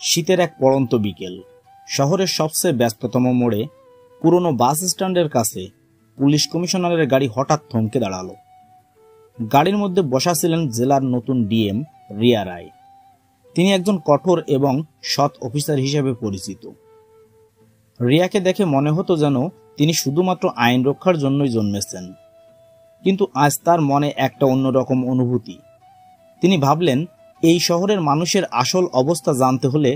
শীতের এক পড়ন্ত বিকেল শহরের সবচেয়ে ব্যস্ততম মোড়ে পুরনো বাস স্ট্যান্ডের কাছে পুলিশ কমিশনারের গাড়ি হঠাৎ থমকে দাঁড়ালো। গাড়ির মধ্যে বসা ছিলেন জেলার নতুন ডিএম রিয়া রায়। তিনি একজন কঠোর এবং সৎ অফিসার হিসেবে পরিচিত। রিয়াকে দেখে মনে হতো যেন তিনি শুধুমাত্র আইন রক্ষার জন্যই জন্মেছেন, কিন্তু আজ তার মনে একটা অন্যরকম অনুভূতি। তিনি ভাবলেন, এই শহরের মানুষের আসল অবস্থা জানতে হলে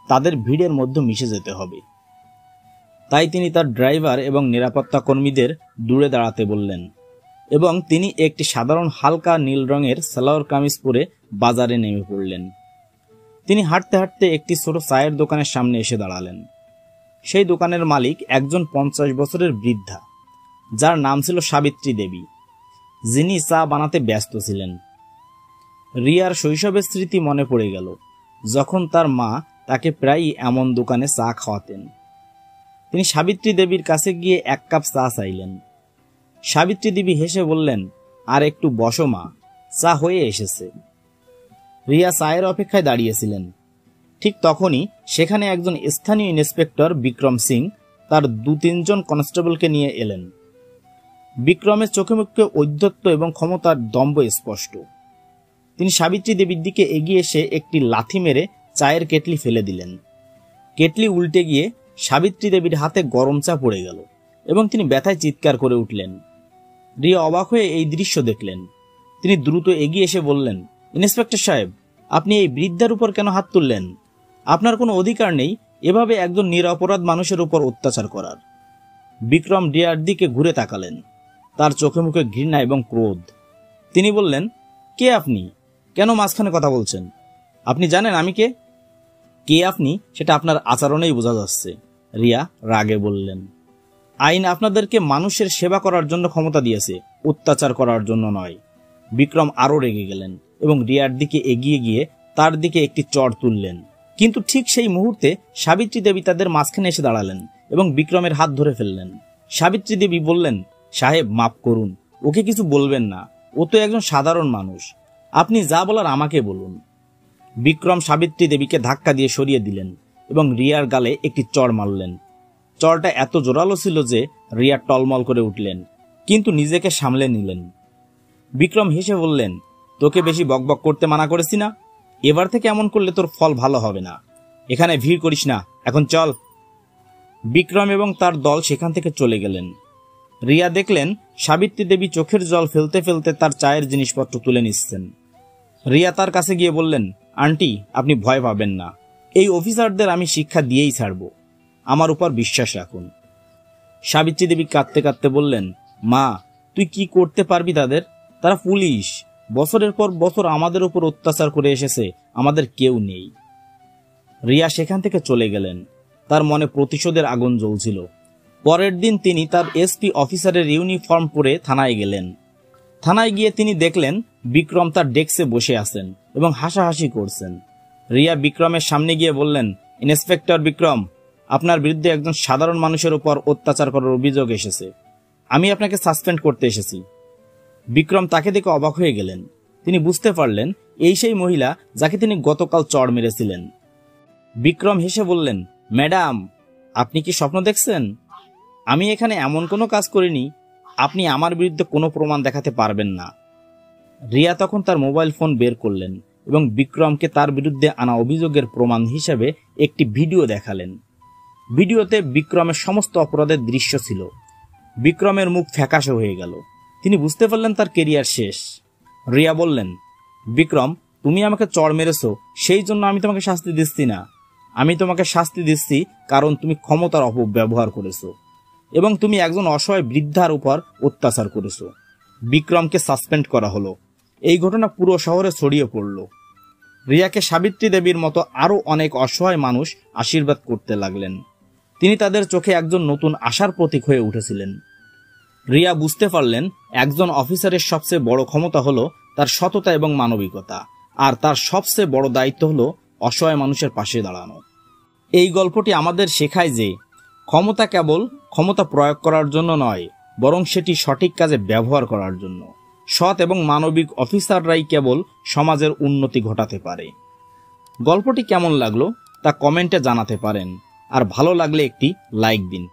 তাদের ভিড়ের মধ্যে মিশে যেতে হবে। তাই তিনি তার ড্রাইভার এবং নিরাপত্তা কর্মীদের দূরে দাঁড়াতে বললেন এবং তিনি একটি সাধারণ হালকা নীল রঙের সালোয়ার কামিজ পরে বাজারে নেমে পড়লেন। তিনি হাঁটতে হাঁটতে একটি ছোট চায়ের দোকানের সামনে এসে দাঁড়ালেন। সেই দোকানের মালিক একজন 50 বছরের বৃদ্ধা, যার নাম ছিল সাবিত্রী দেবী, যিনি চা বানাতে ব্যস্ত ছিলেন। রিয়ার শৈশবের স্মৃতি মনে পড়ে গেল, যখন তার মা তাকে প্রায়ই এমন দোকানে চা খাওয়াতেন। তিনি সাবিত্রী দেবীর কাছে গিয়ে 1 কাপ চা চাইলেন। সাবিত্রী দেবী হেসে বললেন, আর একটু বসো মা, চা হয়ে এসেছে। রিয়া চায়ের অপেক্ষায় দাঁড়িয়েছিলেন। ঠিক তখনই সেখানে একজন স্থানীয় ইন্সপেক্টর বিক্রম সিং তার 2-3 জন কনস্টেবলকে নিয়ে এলেন। বিক্রমের চোখে মুখে ঔদ্ধত্য এবং ক্ষমতার দম্ভ স্পষ্ট। তিনি সাবিত্রী দেবীর দিকে এগিয়ে এসে একটি লাথি মেরে চায়ের কেটলি ফেলে দিলেন। কেটলি উল্টে গিয়ে সাবিত্রী দেবীর হাতে গরম চা পড়ে গেল এবং তিনি ব্যথায় চিৎকার করে উঠলেন। রিয়া অবাক হয়ে এই দৃশ্য দেখলেন। তিনি দ্রুত এগিয়ে এসে বললেন, ইন্সপেক্টর সাহেব, আপনি এই বৃদ্ধার উপর কেন হাত তুললেন? আপনার কোনো অধিকার নেই এভাবে একজন নিরপরাধ মানুষের উপর অত্যাচার করার। বিক্রম রিয়ার দিকে ঘুরে তাকালেন, তার চোখে মুখে ঘৃণা এবং ক্রোধ। তিনি বললেন, কে আপনি? কেন মাঝখানে কথা বলছেন? আপনি জানেন আমি কে? কে আপনি সেটা আপনার আচরণেই বোঝা যাচ্ছে, রিয়া রাগে বললেন। আইন আপনাদেরকে মানুষের সেবা করার জন্য ক্ষমতা দিয়েছে, অত্যাচার করার জন্য নয়। বিক্রম আরো রেগে গেলেন এবং রিয়ার দিকে এগিয়ে গিয়ে তার দিকে একটি চড় তুললেন। কিন্তু ঠিক সেই মুহূর্তে সাবিত্রী দেবী তাদের মাঝখানে এসে দাঁড়ালেন এবং বিক্রমের হাত ধরে ফেললেন। সাবিত্রী দেবী বললেন, সাহেব মাফ করুন, ওকে কিছু বলবেন না, ও তো একজন সাধারণ মানুষ, আপনি যা বলার আমাকে বলুন। বিক্রম সাবিত্রী দেবীকে ধাক্কা দিয়ে সরিয়ে দিলেন এবং রিয়ার গালে একটি চড় মারলেন। চড়টা এত জোরালো ছিল যে রিয়া টলমল করে উঠলেন, কিন্তু নিজেকে সামলে নিলেন। বিক্রম হেসে বললেন, তোকে বেশি বকবক করতে মানা করেছি না? এবার থেকে এমন করলে তোর ফল ভালো হবে না। এখানে ভিড় করিস না, এখন চল। বিক্রম এবং তার দল সেখান থেকে চলে গেলেন। রিয়া দেখলেন সাবিত্রী দেবী চোখের জল ফেলতে ফেলতে তার চায়ের জিনিসপত্র তুলে নিচ্ছেন। রিয়া তার কাছে গিয়ে বললেন, আন্টি, আপনি ভয় পাবেন না, এই অফিসারদের আমি শিক্ষা দিয়েই ছাড়ব, আমার উপর বিশ্বাস রাখুন। সাবিত্রী দেবী কাঁদতে কাঁদতে বললেন, মা, তুই কি করতে পারবি তাদের? তারা পুলিশ, বছরের পর বছর আমাদের উপর অত্যাচার করে এসেছে, আমাদের কেউ নেই। রিয়া সেখান থেকে চলে গেলেন। তার মনে প্রতিশোধের আগুন জ্বলছিল। পরের দিন তিনি তার এসপি অফিসারের ইউনিফর্ম পরে থানায় গেলেন। থানায় গিয়ে তিনি দেখলেন বিক্রম তার ডেস্কে বসে আছেন এবং হাসাহাসি করছেন। রিয়া বিক্রমের সামনে গিয়ে বললেন, ইন্সপেক্টর বিক্রম, আপনার বিরুদ্ধে একজন সাধারণ মানুষের উপর অত্যাচার করার অভিযোগ এসেছে, আমি আপনাকে সাসপেন্ড করতে এসেছি। বিক্রম তাকে দেখে অবাক হয়ে গেলেন। তিনি বুঝতে পারলেন এই সেই মহিলা যাকে তিনি গতকাল চড় মেরেছিলেন। বিক্রম হেসে বললেন, ম্যাডাম, আপনি কি স্বপ্ন দেখছেন? আমি এখানে এমন কোনো কাজ করিনি, আপনি আমার বিরুদ্ধে কোনো প্রমাণ দেখাতে পারবেন না। রিয়া তখন তার মোবাইল ফোন বের করলেন এবং বিক্রমকে তার বিরুদ্ধে আনা অভিযোগের প্রমাণ হিসেবে একটি ভিডিও দেখালেন। ভিডিওতে বিক্রমের সমস্ত অপরাধের দৃশ্য ছিল। বিক্রমের মুখ ফ্যাকাশে হয়ে গেল। তিনি বুঝতে পারলেন তার কেরিয়ার শেষ। রিয়া বললেন, বিক্রম, তুমি আমাকে চড় মেরেছো, সেই জন্য আমি তোমাকে শাস্তি দিচ্ছি না। আমি তোমাকে শাস্তি দিচ্ছি কারণ তুমি ক্ষমতার অপব্যবহার করেছো এবং তুমি একজন অসহায় বৃদ্ধার উপর অত্যাচার করেছো। বিক্রমকে সাসপেন্ড করা হলো। এই ঘটনা পুরো শহরে ছড়িয়ে পড়ল। রিয়াকে সাবিত্রী দেবীর মতো আরো অনেক অসহায় মানুষ আশীর্বাদ করতে লাগলেন। তিনি তাদের চোখে একজন নতুন আশার প্রতীক হয়ে উঠেছিলেন। রিয়া বুঝতে পারলেন একজন অফিসারের সবচেয়ে বড় ক্ষমতা হলো তার সততা এবং মানবিকতা, আর তার সবচেয়ে বড় দায়িত্ব হলো অসহায় মানুষের পাশে দাঁড়ানো। এই গল্পটি আমাদের শেখায় যে ক্ষমতা কেবল ক্ষমতা প্রয়োগ করার জন্য নয়, বরং সেটি সঠিক কাজে ব্যবহার করার জন্য। সৎ এবং মানবিক অফিসাররাই কেবল সমাজের উন্নতি ঘটাতে পারে। গল্পটি কেমন লাগলো তা তা কমেন্টে জানাতে পারেন। আর ভালো লাগলে একটি লাইক দিন।